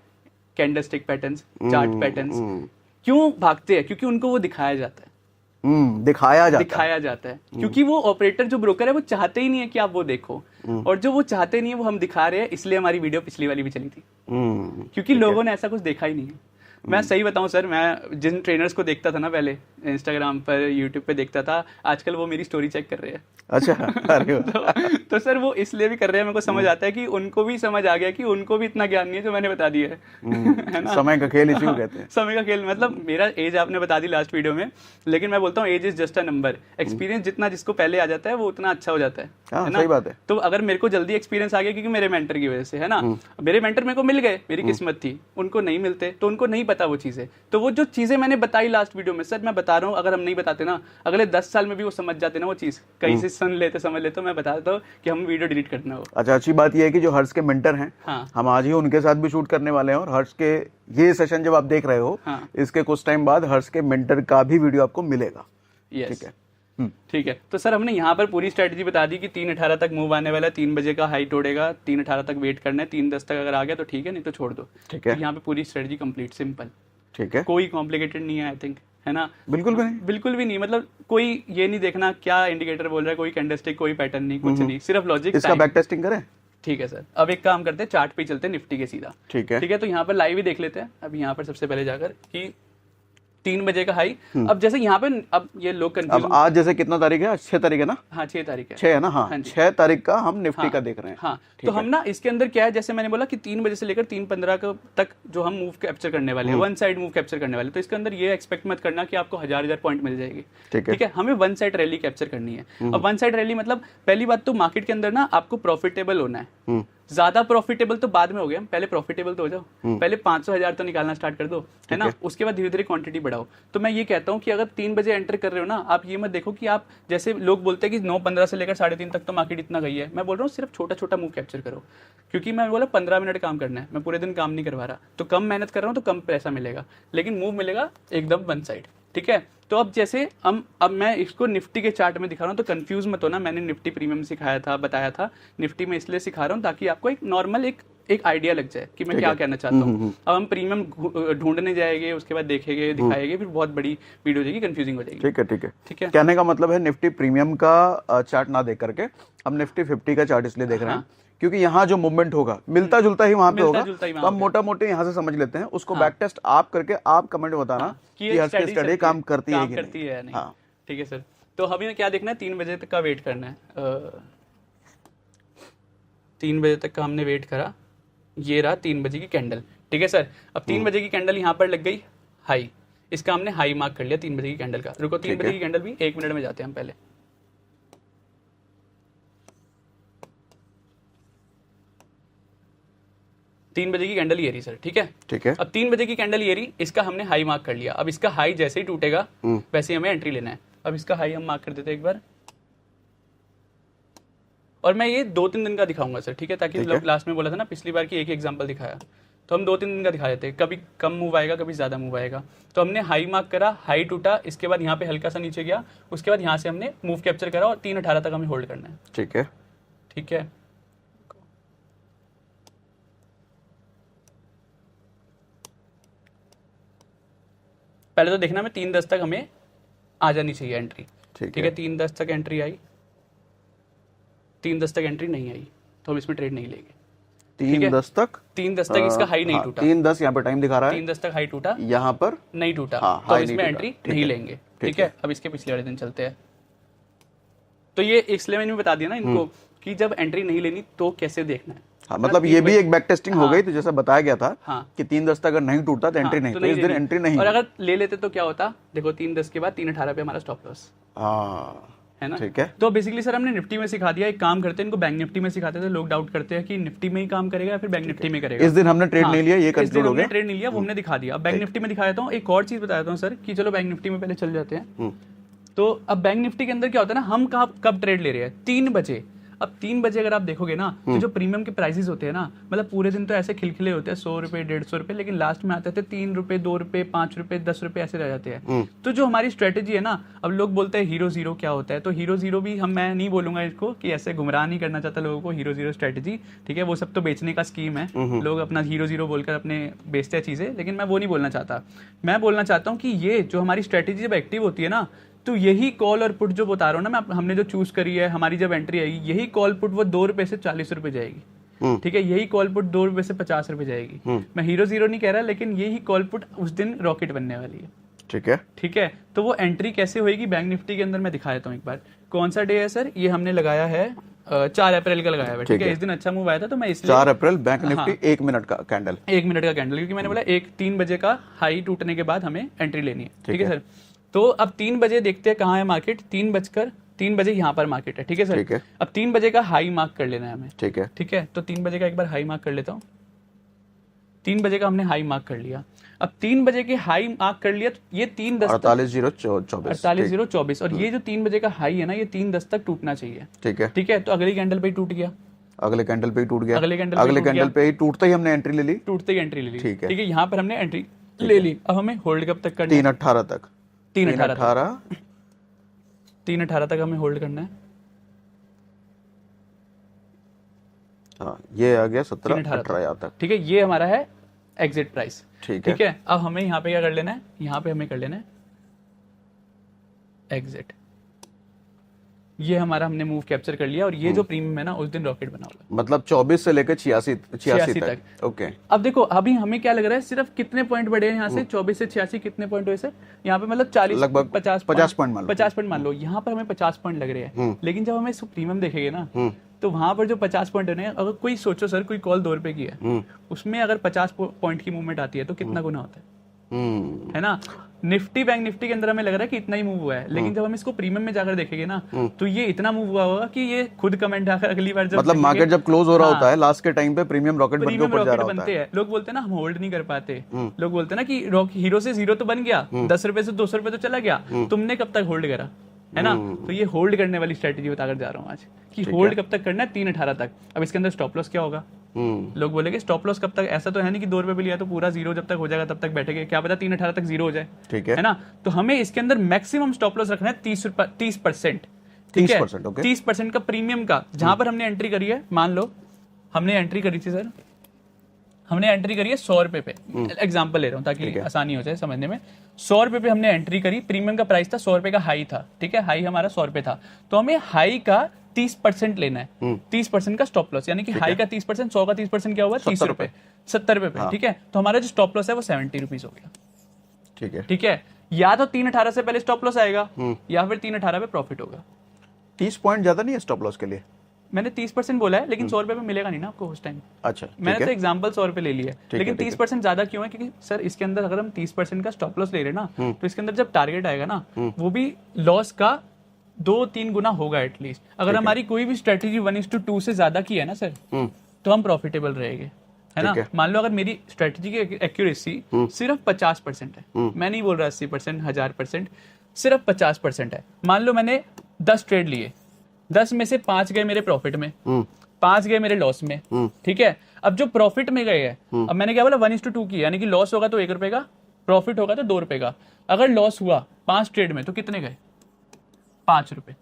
Candlestick patterns, chart patterns. क्यों भागते हैं? क्योंकि उनको वो दिखाया जाता है, दिखाया जाता है, क्योंकि वो ऑपरेटर जो ब्रोकर है वो चाहते ही नहीं है कि आप वो देखो, और जो वो चाहते नहीं है वो हम दिखा रहे हैं, इसलिए हमारी वीडियो पिछली वाली भी चली थी, क्योंकि लोगों ने ऐसा कुछ देखा ही नहीं है। मैं सही बताऊं सर, मैं जिन ट्रेनर्स को देखता था ना पहले, इंस्टाग्राम पर, यूट्यूब पे देखता था, आजकल वो मेरी स्टोरी चेक कर रहे हैं। अच्छा, अरे तो सर वो इसलिए भी कर रहे हैं, मेरे को समझ आता है कि उनको भी समझ आ गया कि उनको भी इतना ज्ञान नहीं है जो मैंने बता दिया है ना। समय का खेल इसी को कहते हैं। समय का खेल, मतलब मेरा एज आपने बता दी लास्ट वीडियो में, लेकिन मैं बोलता हूँ age is just a number. Experience जितना जिसको पहले आ जाता है वो उतना अच्छा हो जाता है ना। सही बात है। तो अगर मेरे को जल्दी एक्सपीरियंस आ गया क्योंकि मेरे मेंटर की वजह से, है ना, मेरे मेंटर मेरे को मिल गए, मेरी किस्मत थी, उनको नहीं मिलते तो उनको नहीं पता वो चीजें। तो वो जो चीजें मैंने बताई लास्ट वीडियो में सर, मैं बता रहा हूँ, अगर हम नहीं बताते ना, अगले 10 साल में भी वो समझ जाते ना वो चीज, कहीं से सुन लेते समझ लेते, मैं बता देता हूँ कि हम वीडियो डिलीट करना हो। अच्छा, अच्छी बात यह है कि जो हर्ष के मेंटर हैं, हाँ, हम आज ही उनके साथ भी शूट करने वाले हैं, और हर्ष के ये सेशन जब आप देख रहे हो, हाँ, इसके कुछ टाइम बाद हर्ष के मेंटर का भी वीडियो आपको मिलेगा। यस, ठीक है। ठीक है। तो सर हमने यहाँ पर पूरी स्ट्रेटजी बता दी कि 3:18 तक मूव आने वाला है, 3 बजे का हाई तोड़ेगा, 3:18 तक वेट करना है, 3:10 तक अगर आ गया तो ठीक है, नहीं तो छोड़ दो। ठीक है। तो यहाँ पे पूरी स्ट्रेटजी कंप्लीट, सिंपल, ठीक है, कोई कॉम्प्लिकेटेड नहीं है आई थिंक, है ना? बिल्कुल भी नहीं, बिल्कुल भी नहीं, मतलब कोई ये नहीं देखना क्या इंडिकेटर बोल रहा है, कोई कैंडलस्टिक, कोई पैटर्न नहीं, कुछ नहीं, सिर्फ लॉजिक। इसका बैक टेस्टिंग करें? ठीक है सर, अब एक काम करते हैं, चार्ट पे चलते हैं निफ्टी के सीधा। ठीक है, ठीक है। तो यहाँ पर लाइव ही देख लेते हैं। अब यहाँ पर सबसे पहले जाकर कि 3 बजे का हाई, अब जैसे यहाँ पे, अब ये लोग कंफ्यूज, अब आज जैसे कितना तारीख है? आज 6 तारीख है ना? हाँ 6 तारीख है, 6 है ना? हाँ, 6 तारीख का हम निफ्टी का देख रहे हैं। हाँ, तो हम ना इसके अंदर क्या है, जैसे मैंने बोला कि 3 बजे से लेकर 3:15 तक जो हम मूव कैप्चर करने वाले हैं, वन साइड मूव कैप्चर करने वाले, तो इसके अंदर ये एक्सपेक्ट मत करना कि आपको 1000 पॉइंट मिल जाएगी। ठीक है, हमें वन साइड रैली कैप्चर करनी है। अब वन साइड रैली मतलब पहली बात तो मार्केट के अंदर ना आपको प्रॉफिटेबल होना है। ज्यादा प्रॉफिटेबल तो बाद में हो गया, पहले प्रॉफिटेबल तो हो जाओ, पहले 500,000 तो निकालना स्टार्ट कर दो, है ना? उसके बाद धीरे धीरे क्वांटिटी बढ़ाओ। तो मैं ये कहता हूँ कि अगर 3 बजे एंटर कर रहे हो ना, आप ये मत देखो कि आप, जैसे लोग बोलते हैं कि 9:15 से लेकर 3:30 तक तो मार्केट इतना गई है, मैं बोल रहा हूँ सिर्फ छोटा छोटा मूव कैप्चर करो, क्योंकि मैं बोला 15 मिनट काम करना है, मैं पूरे दिन काम नहीं करवा रहा, तो कम मेहनत कर रहा हूँ तो कम पैसा मिलेगा, लेकिन मूव मिलेगा एकदम वन साइड। ठीक है। तो अब जैसे अब मैं इसको निफ्टी के चार्ट में दिखा रहा हूँ, तो कंफ्यूज मत होना, मैंने निफ्टी प्रीमियम सिखाया था, बताया था, निफ्टी में इसलिए सिखा रहा हूँ ताकि आपको एक नॉर्मल एक आइडिया लग जाए कि मैं क्या कहना चाहता हूँ। अब हम प्रीमियम ढूंढने जाएंगे, उसके बाद देखेंगे, दिखाएंगे, फिर बहुत बड़ी वीडियो हो जाएगी, कंफ्यूजिंग हो जाएगी। ठीक है, ठीक है, ठीक है। कहने का मतलब है निफ्टी प्रीमियम का चार्ट ना देख करके हम निफ्टी 50 का चार्ट इसलिए देख रहे हैं क्योंकि यहाँ जो मूवमेंट होगा मिलता जुलता ही वहां पे होगा, तो हम मोटा मोटे यहाँ से समझ लेते हैं। उसको बैक टेस्ट आप करके आप कमेंट बताना कि हर्ष की स्टडी काम करती है कि नहीं। हाँ, ठीक है सर। तो हमें क्या देखना है, 3 बजे तक का वेट करना है। 3 बजे तक का हमने वेट करा, ये रहा 3 बजे की कैंडल। ठीक है सर। अब 3 बजे की कैंडल यहाँ पर लग गई हाई, इसका हमने हाई मार्क कर लिया 3 बजे की कैंडल का। रुको, 3 बजे की कैंडल भी 1 मिनट में जाते हैं हम पहले। तीन बजे की कैंडल ये रही सर। ठीक है, ठीक है। अब 3 बजे की कैंडल ये रही, इसका हमने हाई मार्क कर लिया। अब इसका हाई जैसे ही टूटेगा वैसे ही हमें एंट्री लेना है। अब इसका हाई हम मार्क कर देते हैं एक बार, और मैं ये 2-3 दिन का दिखाऊंगा सर। ठीक है, ताकि लोग लास्ट में बोला था ना पिछली बार की एक एग्जांपल दिखाया, तो हम 2-3 दिन का दिखा देते हैं, कभी कम मूव आएगा कभी ज्यादा मूव आएगा। तो हमने हाई मार्क करा, हाई टूटा, इसके बाद यहाँ पे हल्का सा नीचे गया, उसके बाद यहाँ से हमने मूव कैप्चर करा और 3:18 तक हमें होल्ड करना है। ठीक है, ठीक है। पहले तो देखना में 3:10 तक हमें आ जानी चाहिए एंट्री। ठीक है, 3:10 तक एंट्री आई, 3:10 तक एंट्री नहीं आई तो हम इसमें ट्रेड नहीं लेंगे। 3:10 तक, 3:10 तक इसका हाई नहीं टूटा, 3:10 यहाँ पे टाइम दिखा रहा है, 3:10 तक हाई टूटा, यहाँ पर नहीं टूटा, तो इसमें एंट्री नहीं लेंगे। ठीक है। अब इसके पिछले वाले दिन चलते हैं। तो ये इसलिए मैंने बता दिया ना इनको कि जब एंट्री नहीं लेनी तो कैसे देखना है। हाँ, मतलब ये भी एक बैक टेस्टिंग हो गई। तो जैसा बताया गया था कि 3:10 तक अगर नहीं टूटता तो एंट्री नहीं, तो इस दिन एंट्री नहीं। और अगर ले लेते तो क्या होता, देखो 3:10 के बाद 3:18 पे हमारा स्टॉप लॉस है ना। ठीक है। तो बेसिकली सर हमने निफ्टी में सिखा दिया। एक काम करते हैं, इनको बैंक निफ्टी में सिखाते थे, लोग डाउट करते हैं कि निफ्टी में ही काम करेगा या फिर बैंक निफ्टी में करेगा। इस दिन हमने ट्रेड नहीं लिया, ये कंक्लूड हो गया, ट्रेड नहीं लिया, वो हमने दिखा दिया। अब बैंक निफ्टी में दिखाया था। एक और चीज बताता हूँ सर कि चलो बैंक निफ्टी में पहले चल जाते हैं। तो अब बैंक निफ्टी के अंदर क्या होता है ना, हम कब ट्रेड ले रहे हैं, 3 बजे। अब 3 बजे अगर आप देखोगे ना, तो जो प्रीमियम के प्राइसेस होते हैं ना, मतलब पूरे दिन तो ऐसे खिलखिले होते हैं, 100 रुपए 150 रुपए, लेकिन लास्ट में आते थे 3 रुपए 2 रुपए 5 रुपए 10 रुपए ऐसे रह जाते हैं। तो जो हमारी स्ट्रेटेजी है ना, अब लोग बोलते हैं हीरो जीरो क्या होता है, तो हीरो जीरो भी मैं नहीं बोलूंगा इसको कि ऐसे गुमराह नहीं करना चाहता लोगों को, हीरो जीरो स्ट्रेटेजी। ठीक है, वो सब तो बेचने का स्कीम है, लोग अपना हीरो जीरो बोलकर अपने बेचते हैं चीजें, लेकिन मैं वो नहीं बोलना चाहता। मैं बोलना चाहता हूँ कि ये जो हमारी स्ट्रेटेजी जब एक्टिव होती है ना, तो यही कॉल और पुट जो बता रहा हूँ ना मैं, हमने जो चूज करी है, हमारी जब एंट्री आएगी, यही कॉल पुट वो 2 रुपए से 40 रुपए जाएगी। ठीक है, यही कॉल पुट 2 रुपए से 50 रुपए जाएगी। मैं हीरो जीरो नहीं कह रहा, लेकिन यही कॉल पुट उस दिन रॉकेट बनने वाली है। ठीक है, ठीक है। तो वो एंट्री कैसे होगी बैंक निफ्टी के अंदर मैं दिखा देता हूँ एक बार। कौन सा डे है सर, ये हमने लगाया है 4 अप्रैल का लगाया हुआ है। ठीक है, इस दिन अच्छा मूव आया था, तो मैं इसलिए 4 अप्रैल बैंक निफ्टी 1 मिनट का कैंडल, 1 मिनट का कैंडल, क्योंकि मैंने बोला 3 बजे का हाई टूटने के बाद हमें एंट्री लेनी है। ठीक है सर। तो अब 3 बजे देखते हैं कहाँ है मार्केट, 3 बजे यहाँ पर मार्केट है। ठीक है सर। ठीक है। अब 3 बजे का हाई मार्क कर लेना है हमें। ठीक है। ठीक है, तो 3 बजे का एक बार हाई मार्क कर लेता हूँ। 3 बजे का हमने हाई मार्क कर लिया। अब 3 बजे के हाई मार्क कर लिया तो ये 3:10 48,024 और ये जो 3 बजे का हाई है ना, ये 3:10 तक टूटना चाहिए। ठीक है, तो अगली कैंडल पे ही टूट गया, अगले कैंडल पे ही टूट गया, अगले कैंडल पे ही टूटते ही हमने एंट्री ले ली, ठीक है, यहाँ पर हमने एंट्री ले ली। अब हमें होल्ड कब तक करना है? 3:18 तक, 3:18 तक हमें होल्ड करना है। हाँ, ये आ गया 17-18 तक। ठीक है, ये हमारा है एग्जिट प्राइस। ठीक है, अब हमें यहाँ पे क्या कर लेना है? यहाँ पे हमें कर लेना है एग्जिट। ये हमारा हमने मूव कैप्चर कर लिया और ये जो प्रीमियम है ना, उस दिन रॉकेट बना होगा, मतलब 24 से लेकर 86 तक। ओके, अब देखो अभी हमें क्या लग रहा है, सिर्फ कितने पॉइंट बढ़े हैं यहाँ से? 24 से 86 कितने पॉइंट हुए सर? यहाँ पे मतलब 40 लगभग 50 पॉइंट मान लो। यहाँ पर हमें 50 पॉइंट लग रहे हैं, लेकिन जब हमें प्रीमियम देखेंगे ना, तो वहां पर जो 50 पॉइंट है, अगर कोई सोचो सर, कोई कॉल 2 रुपए की है, उसमें अगर 50 पॉइंट की मूवमेंट आती है तो कितना गुना होता है ना? निफ्टी, बैंक निफ्टी के अंदर हमें लग रहा है कि इतना ही मूव हुआ है, लेकिन जब हम इसको प्रीमियम में जाकर देखेंगे ना, तो ये इतना मूव हुआ होगा कि ये खुद कमेंट आकर अगली बार जब मतलब मार्केट जब क्लोज हो रहा होता है लास्ट के टाइम पे प्रीमियम रॉकेट बनके ऊपर जा रहा होता है। लोग बोलते हैं ना हम होल्ड नहीं कर पाते, लोग बोलते हैं ना कि हीरो से जीरो तो बन गया, 10 रुपए से 200 रुपए तो चला गया, तुमने कब तक होल्ड करा, है ना? तो ये होल्ड करने वाली स्ट्रेटेजी बताकर जा रहा हूँ आज कि होल्ड कब तक करना है? 3:18 तक। अब इसके अंदर स्टॉप लॉस क्या होगा? लोग बोलेंगे स्टॉप लॉस कब तक? ऐसा तो है नहीं कि 2 रुपए पे लिया तो पूरा जीरो जब तक हो जाएगा तब तक बैठेंगे, क्या पता 3:18 तक जीरो हो जाए, है ना? तो हमें इसके अंदर मैक्सिमम स्टॉप लॉस रखना है 30%। ठीक है, 30% का प्रीमियम का, जहां पर हमने एंट्री करी है, मान लो हमने एंट्री करी थी सर, हमने एंट्री करी है 100 रुपए पे, एग्जांपल ले रहा हूँ ताकि आसानी हो जाए समझने में। 100 रुपए पे हमने एंट्री करी, प्रीमियम का प्राइस था 100 रुपए का हाई था। ठीक है, हाई हमारा 100 रुपए था, तो हमें हाई का 30% लेना है, 30% का स्टॉप लॉस, यानी कि हाई का 30%, 100 का 30% क्या हुआ? 30 रुपए, 70 रुपए पे। ठीक है, तो हमारा जो स्टॉप लॉस है वो 70 रुपीज हो गया। ठीक है, या तो 3:18 से पहले स्टॉप लॉस आएगा या फिर 3:18 पे प्रॉफिट होगा। 30 पॉइंट ज्यादा नहीं है स्टॉप लॉस के लिए? मैंने 30% बोला है, लेकिन 100 रुपए में मिलेगा नहीं ना आपको उस टाइम। अच्छा, मैंने तो एग्जांपल 100 रुपए ले लिया है, लेकिन 30% ज्यादा क्यों है? क्योंकि सर इसके अंदर अगर हम 30% का स्टॉप लॉस ले रहे हैं ना, तो इसके अंदर जब टारगेट आएगा ना, वो भी लॉस का 2-3 गुना होगा एटलीस्ट। अगर हमारी कोई भी स्ट्रेटेजी 1:2 से ज्यादा की है ना सर, तो हम प्रॉफिटेबल रहेंगे, है ना? मान लो अगर मेरी स्ट्रेटेजी की एक्यूरेसी सिर्फ 50% है, मैं नहीं बोल रहा 80%, 1000%, सिर्फ 50% है। मान लो मैंने 10 ट्रेड लिए, 10 में से 5 गए मेरे प्रॉफिट में, 5 गए मेरे लॉस में। ठीक है, अब जो प्रॉफिट में गए हैं, अब मैंने क्या बोला 1:2 की, यानी कि लॉस होगा तो 1 रुपए का, प्रॉफिट होगा तो 2 रुपए का। अगर लॉस हुआ 5 ट्रेड में तो कितने गए? 5 रुपए।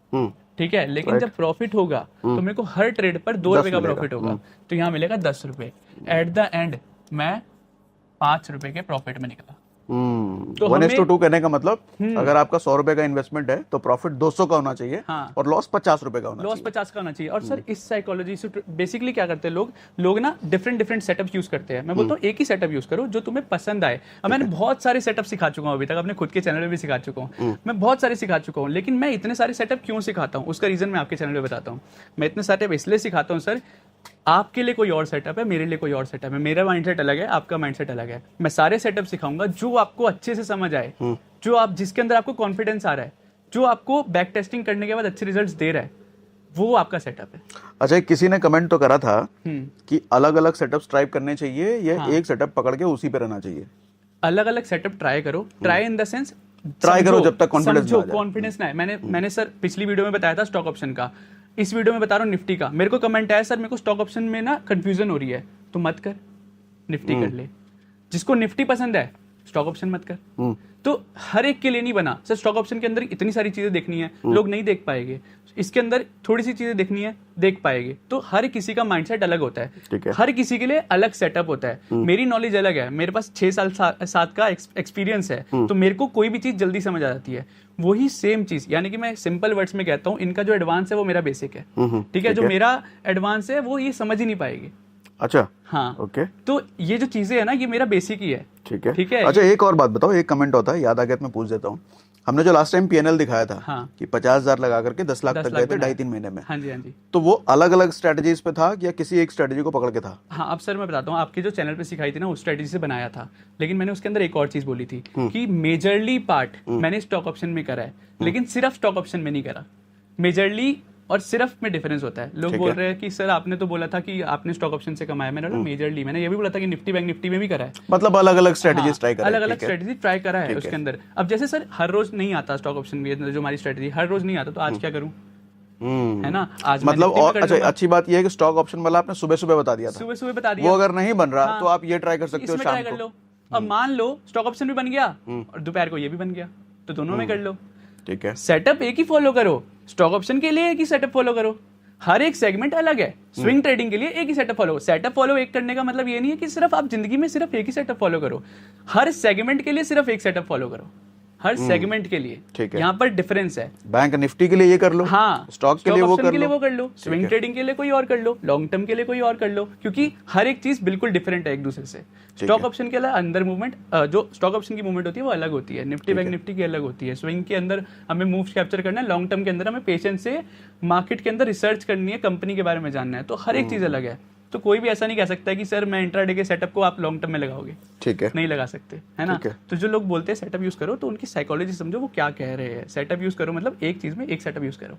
ठीक है, लेकिन जब प्रॉफिट होगा तो मेरे को हर ट्रेड पर 2 रुपए का प्रॉफिट होगा, तो यहाँ मिलेगा 10 रुपए। एट द एंड मैं 5 रुपए के प्रॉफिट में निकला। तो 1:2 कहने का मतलब अगर आपका 100 रुपए का इन्वेस्टमेंट है तो प्रॉफिट 200 का होना चाहिए, और लॉस 50 रुपए का होना चाहिए। लॉस 50 का होना चाहिए। और सर इस साइकोलॉजी से बेसिकली क्या करते हैं लोग ना डिफरेंट सेटअप यूज करते हैं। मैं बोलता हूँ एक ही सेटअप यूज करो जो तुम्हें पसंद आए। अब मैंने बहुत सारे सेटअप सिखा चुका हूँ अभी तक, अपने खुद के चैनल में भी सिखा चुका हूँ, मैं बहुत सारे सिखा चुका हूँ, लेकिन मैं इतने सारे सेटअप क्यों सिखाता हूँ उसका रीजन मैं आपके चैनल में बताता हूँ। मैं इतने सेटअप इसलिए सिखाता हूँ सर, आपके लिए कोई और सेटअप है, मेरे लिए कोई और सेटअप है, मेरा माइंडसेट अलग है, आपका माइंडसेट अलग है। मैं सारे सेटअप सिखाऊंगा जो आपको अच्छे से समझ आए, जो आप जिसके अंदर आपको कॉन्फिडेंस आ रहा है, जो आपको बैक टेस्टिंग करने के बाद अच्छे रिजल्ट्स दे रहा है, वो आपका सेटअप है। अच्छा, किसी ने कमेंट तो करा था कि अलग अलग सेटअप्स ट्राई करने चाहिए या एक सेटअप पकड़ के उसी पे रहना चाहिए? अलग अलग सेटअप ट्राई करो, try in the sense try करो जब तक कॉन्फिडेंस ना है। मैंने सर पिछली वीडियो में बताया था स्टॉक ऑप्शन का, इस वीडियो में बता रहा हूँ निफ्टी का। मेरे को कमेंट आया सर मेरे को स्टॉक ऑप्शन में ना कंफ्यूजन हो रही है, तो मत कर, निफ्टी कर ले। जिसको निफ्टी पसंद है स्टॉक ऑप्शन मत कर। तो हर एक के लिए नहीं बना सर। स्टॉक ऑप्शन के अंदर इतनी सारी चीजें देखनी है, लोग नहीं देख पाएंगे। इसके अंदर थोड़ी सी चीजें देखनी है, देख पाएंगे। तो हर किसी का माइंडसेट अलग होता है, हर किसी के लिए अलग सेटअप होता है। मेरी नॉलेज अलग है, मेरे पास 6 साल 7 का एक्सपीरियंस है, तो मेरे को कोई भी चीज जल्दी समझ आ जाती है। वही सेम चीज, यानी कि मैं सिंपल वर्ड्स में कहता हूँ, इनका जो एडवांस है वो मेरा बेसिक है। ठीक है, जो मेरा एडवांस है वो ये समझ ही नहीं पाएगी। अच्छा, हाँ, ओके। तो ये जो चीजें है ना, ये मेरा बेसिक ही है। ठीक है। अच्छा, एक और बात बताओ, एक कमेंट होता है, याद आ गया तो मैं पूछ देता हूँ। हमने जो लास्ट टाइम पीएनएल दिखाया था, हाँ, कि 50,000 लगा करके 10 लाख तक गए थे 2.5-3 महीने में। हाँ जी, हाँ जी। तो वो अलग अलग स्ट्रेटजीज पे था या किसी एक स्ट्रेटजी को पकड़ के था? हाँ, अब सर मैं बताता हूँ, आपके जो चैनल पे सिखाई थी ना उस स्ट्रेटजी से बनाया था, लेकिन मैंने उसके अंदर एक और चीज बोली थी कि मेजरली पार्ट मैंने स्टॉक ऑप्शन में करा है, लेकिन सिर्फ स्टॉक ऑप्शन में नहीं करा। मेजरली और सिर्फ में डिफरेंस होता है। लोग बोल रहे हैं कि सर आपने तो बोला था कि आपने स्टॉक ऑप्शन से कमाया, मैंने बोला मेजरली मैंने ये भी बोला था कि निफ्टी बैंक निफ्टी में भी करा है, मतलब अलग अलग स्ट्रेटेजी ट्राई करा, अलग अलग स्ट्रेटेजी ट्राई करा है उसके अंदर। अब जैसे सर हर रोज नहीं आता स्टॉक ऑप्शन में, जो हमारी स्ट्रेटेजी हर रोज नहीं आता, तो आज क्या करूं, है ना, आज मतलब और अच्छा अच्छी बात यह है कि स्टॉक ऑप्शन वाला आपने सुबह सुबह बता दिया था, सुबह सुबह बता दिया, वो अगर नहीं बन रहा तो आप ये ट्राई कर सकते हो शाम कर लो। अब मान लो स्टॉक ऑप्शन भी बन गया और दोपहर को ये भी बन गया, तो दोनों में कर लो। ठीक है, सेटअप एक ही फॉलो करो, स्टॉक ऑप्शन के लिए एक ही सेटअप फॉलो करो, हर एक सेगमेंट अलग है। स्विंग ट्रेडिंग के लिए एक ही सेटअप फॉलो। सेटअप फॉलो एक करने का मतलब ये नहीं है कि सिर्फ आप जिंदगी में सिर्फ एक ही सेटअप फॉलो करो, हर सेगमेंट के लिए सिर्फ एक सेटअप फॉलो करो, हर सेगमेंट के लिए। ठीक है, यहाँ पर डिफरेंस है। बैंक निफ्टी के लिए ये कर लो, हाँ, स्टॉक के लिए वो कर लो, स्विंग ट्रेडिंग के लिए कोई और कर लो, लॉन्ग टर्म के लिए कोई और कर लो, क्योंकि हर एक चीज बिल्कुल डिफरेंट है एक दूसरे से। स्टॉक ऑप्शन के अंदर मूवमेंट, जो स्टॉक ऑप्शन की मूवमेंट होती है वो अलग होती है, निफ्टी बैंक निफ्टी की अलग होती है। स्विंग के अंदर हमें मूव्स कैप्चर करना है, लॉन्ग टर्म के अंदर हमें पेशेंस से मार्केट के अंदर रिसर्च करनी है, कंपनी के बारे में जानना है, तो हर एक चीज अलग है। तो कोई भी ऐसा नहीं कह सकता है कि सर मैं इंट्राडे के सेटअप को आप लॉन्ग टर्म में लगाओगे, ठीक है, नहीं लगा सकते, है ना। तो जो लोग बोलते हैं सेटअप यूज करो, तो उनकी साइकोलॉजी समझो वो क्या कह रहे हैं। सेटअप यूज करो मतलब एक चीज में एक सेटअप यूज करो,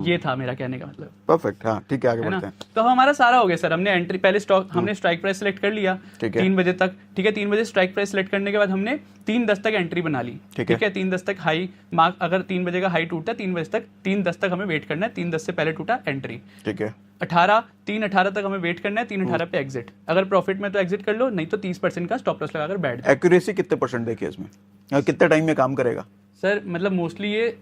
ये था मेरा कहने का मतलब। परफेक्ट, हाँ ठीक है, आगे बढ़ते हैं। तो हमारा सारा हो गया सर, हमने एंट्री पहले स्टॉक हमने स्ट्राइक प्राइस सेलेक्ट कर लिया 3 बजे तक, ठीक है। 3 बजे स्ट्राइक प्राइस सेलेक्ट करने के बाद हमने 3:10 तक एंट्री बना ली, ठीक है। 3:10 तक हाई मार्क, अगर 3 बजे का हाई टूटा 3 बजे तक, 3:10 तक हमें वेट करना है, 3:10 से पहले टूटा एंट्री, ठीक है। 3:18 तक हमें वेट करना है, 3:18 पे एग्जिट। अगर प्रॉफिट में तो एग्जिट कर लो, नहीं तो 30% का स्टॉप लॉस लगाकर बैठ जाओ। एक्यूरेसी कितने % देखिए इसमें, कितने टाइम में काम करेगा सर? मतलब मोस्टली ये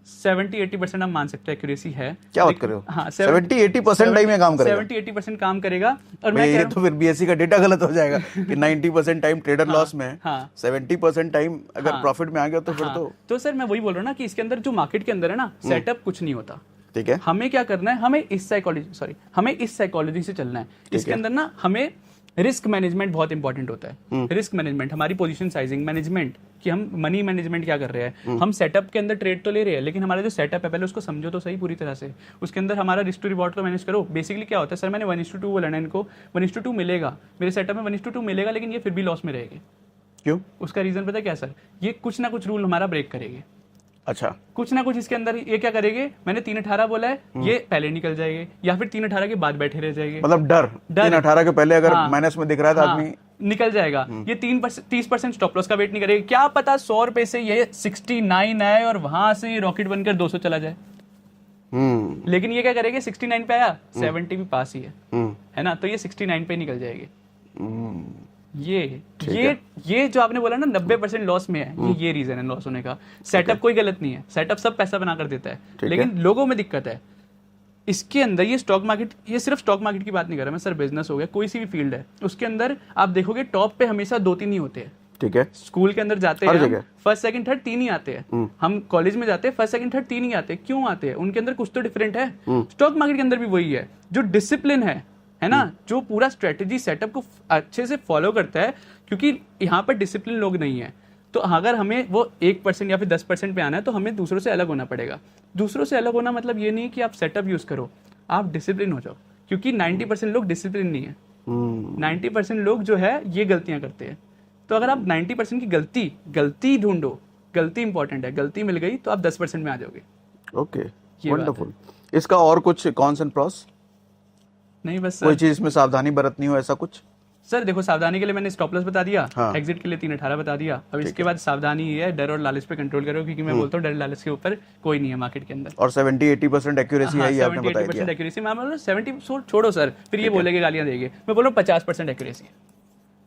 70-80% हम मान सकते हैं एक्यूरेसी है। क्या बात कर रहे हो? हाँ, 70-80% टाइम में काम करेगा, 70-80% काम करेगा। और मैं ये तो फिर बीएससी का डेटा गलत हो जाएगा कि 90% टाइम ट्रेडर लॉस में, 70% टाइम अगर प्रॉफिट में आ गया तो फिर तो सर मैं वही बोल रहा हूँ ना कि इसके अंदर जो मार्केट के अंदर है ना, सेटअप कुछ नहीं होता, ठीक है। हमें क्या करना है, हमें इस साइकोलॉजी से चलना है। इसके अंदर ना हमें रिस्क मैनेजमेंट बहुत इंपॉर्टेंट होता है। रिस्क मैनेजमेंट, हमारी पोजीशन साइजिंग मैनेजमेंट, कि हम मनी मैनेजमेंट क्या कर रहे हैं। हम सेटअप के अंदर ट्रेड तो ले रहे हैं, लेकिन हमारा जो सेटअप है पहले उसको समझो तो सही पूरी तरह से। उसके अंदर हमारा रिस्क टू रिवॉर्ड को मैनेज करो। बेसिकली क्या होता है सर, मैंने 1:2 बोला ना इनको, 1:2 मिलेगा मेरे सेटअप में, 1:2 मिलेगा, लेकिन ये फिर भी लॉस में रहेगी। क्यों? उसका रीजन पता है क्या सर? ये कुछ ना कुछ रूल हमारा ब्रेक करेंगे। अच्छा, कुछ ना कुछ इसके अंदर ये क्या करेंगे, मैंने 3:18 बोला है, ये पहले निकल जाएंगे या फिर 3:18 के बाद बैठे रह जाएंगे। मतलब डर 3:18 के पहले अगर माइनस में दिख रहा था आदमी निकल जाएगा। ये 30% स्टॉप लॉस का वेट नहीं करेगा। क्या पता 100 रुपए से ये 69 आए और वहां से रॉकेट बनकर 200 चला जाए। लेकिन ये क्या करेंगे, 69 पे आया, 70 भी पास ही है ना, तो ये 69 पे निकल जाएगी। ये जो आपने बोला ना 90% लॉस में है, ये रीजन है लॉस होने का। सेटअप कोई गलत नहीं है, सेटअप सब पैसा बना कर देता है, लेकिन लोगों में दिक्कत है। इसके अंदर ये स्टॉक मार्केट, ये सिर्फ स्टॉक मार्केट की बात नहीं कर रहा मैं सर, बिजनेस हो गया, कोई सी भी फील्ड है, उसके अंदर आप देखोगे टॉप पे हमेशा 2-3 ही होते हैं, ठीक है। स्कूल के अंदर जाते हैं फर्स्ट सेकंड थर्ड 3 ही आते हैं, हम कॉलेज में जाते हैं फर्स्ट सेकंड थर्ड 3 ही आते हैं। क्यों आते हैं? उनके अंदर कुछ तो डिफरेंट है। स्टॉक मार्केट के अंदर भी वही है, जो डिसिप्लिन है ना, जो पूरा स्ट्रेटेजी सेटअप को अच्छे से फॉलो करता है, क्योंकि यहाँ पर डिसिप्लिन लोग नहीं है। तो अगर हमें वो 1% या फिर 10% पे आना है, तो हमें दूसरों से अलग होना पड़ेगा। दूसरों से अलग होना मतलब ये नहीं कि आप सेटअप यूज करो, आप डिसिप्लिन हो जाओ, क्योंकि 90% लोग डिसिप्लिन नहीं है। 90% लोग जो है ये गलतियां करते हैं। तो अगर आप 90% की गलती ढूंढो, गलती इंपॉर्टेंट है, गलती मिल गई तो आप 10% में आ जाओगे। Okay, wonderful. इसका और कुछ कॉन्स एंड प्रॉस? नहीं, बस कोई चीज में सावधानी बरतनी हो ऐसा कुछ? सर देखो, सावधानी के लिए मैंने स्टॉप लॉस बता दिया, एग्जिट के लिए 3:18 बता दिया। अब इसके बाद सावधानी ये है, डर और लालच पे कंट्रोल करो, क्योंकि मैं बोलता हूँ डर लालच के ऊपर कोई नहीं है मार्केट के अंदर। और 70-80% एक्यूरेसी है, ये आपने बताया। 70-80% एक्यूरेसी। मैं बोल रहा हूँ 70 छोड़ो सर, फिर ये बोलेंगे गालियां देंगे। मैं बोल रहा हूँ 50% एक्यूरेसी,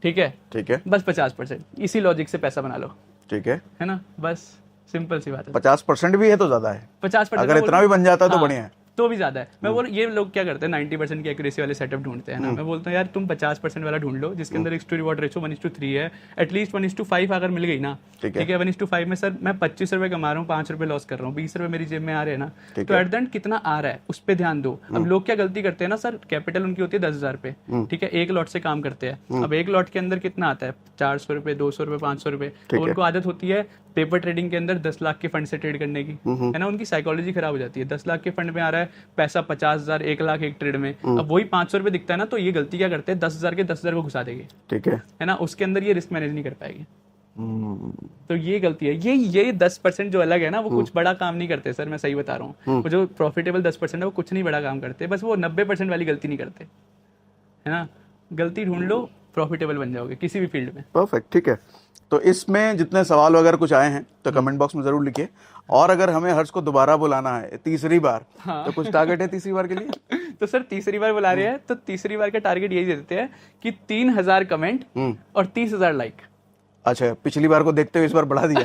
ठीक है, ठीक है, बस 50%। इसी लॉजिक से पैसा बना लो, ठीक है ना, बस सिंपल सी बात है। 50% भी है तो ज्यादा है, 50% अगर इतना भी बन जाता है तो बढ़िया है, तो भी ज्यादा है। मैं बोल, ये लोग क्या करते हैं 90% की एक्यूरेसी वाले सेटअप ढूंढते हैं ना। मैं बोलता हूँ यार तुम 50% वाला ढूंढ लो, जिसके अंदर रिस्क टू रिवॉर्ड रेशियो 1:3 है, एटलीस्ट 1:5 अगर मिल गई ना, ठीक है। 1:5 में सर मैं 25 रुपए कमा रहा हूँ, 5 रुपए लॉस कर रहा हूँ, 20 रुपए मेरी जेब में आ रहे हैं ना, तो एट द एंड कितना आ रहा है उस पर ध्यान दो। अब लोग क्या गलती करते हैं ना सर, कैपिटल उनकी होती है 10,000 पे, ठीक है, एक लॉट से काम करते हैं। अब एक लॉट के अंदर कितना आता है, 400 रुपए, 200 रुपए, 500 रुपए। तो उनको आदत होती है पेपर ट्रेडिंग के अंदर 10 लाख के फंड से ट्रेड करने की, है ना, उनकी साइकोलॉजी खराब हो जाती है। 10 लाख के फंड में आ रहा है पैसा, 50,000, 1 लाख एक ट्रेड में, अब वही 500 रुपए दिखता है ना, तो ये गलती क्या करते हैं, 10,000 के 10,000 को घुसा देंगे, ठीक है ना, उसके अंदर ये रिस्क मैनेज नहीं कर पाएगी। तो ये गलती है। ये 10% जो अलग है ना, वो कुछ बड़ा काम नहीं करते सर, मैं सही बता रहा हूँ। वो जो प्रॉफिटेबल 10% है वो कुछ नहीं बड़ा काम करते, बस वो 90% वाली गलती नहीं करते, है ना। गलती ढूंढ लो, प्रॉफिटेबल बन जाओगे किसी भी फील्ड में। परफेक्ट, ठीक है। तो इसमें जितने सवाल वगैरह कुछ आए हैं तो कमेंट बॉक्स में जरूर लिखिए। और अगर हमें हर्ष को दोबारा बुलाना है तीसरी बार, तो कुछ टारगेट है तीसरी बार के लिए? तो सर तीसरी बार बुला रहे हैं तो तीसरी बार का टारगेट यही दे देते हैं कि 3000 कमेंट और 30,000 लाइक। अच्छा, पिछली बार को देखते हुए इस बार बढ़ा दिया।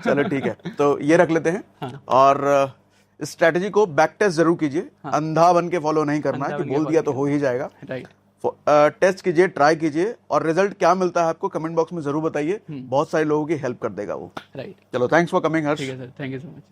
चलो ठीक है, तो ये रख लेते हैं। हाँ। और स्ट्रेटेजी को बैक टेस्ट जरूर कीजिए। अंधा बन के फॉलो नहीं करना है कि बोल दिया तो हो ही जाएगा। राइट। टेस्ट कीजिए, ट्राई कीजिए, और रिजल्ट क्या मिलता है आपको कमेंट बॉक्स में जरूर बताइए। बहुत सारे लोगों की हेल्प कर देगा वो। राइट। चलो, थैंक्स फॉर कमिंग हर्ष। ठीक है sir, thank you so much.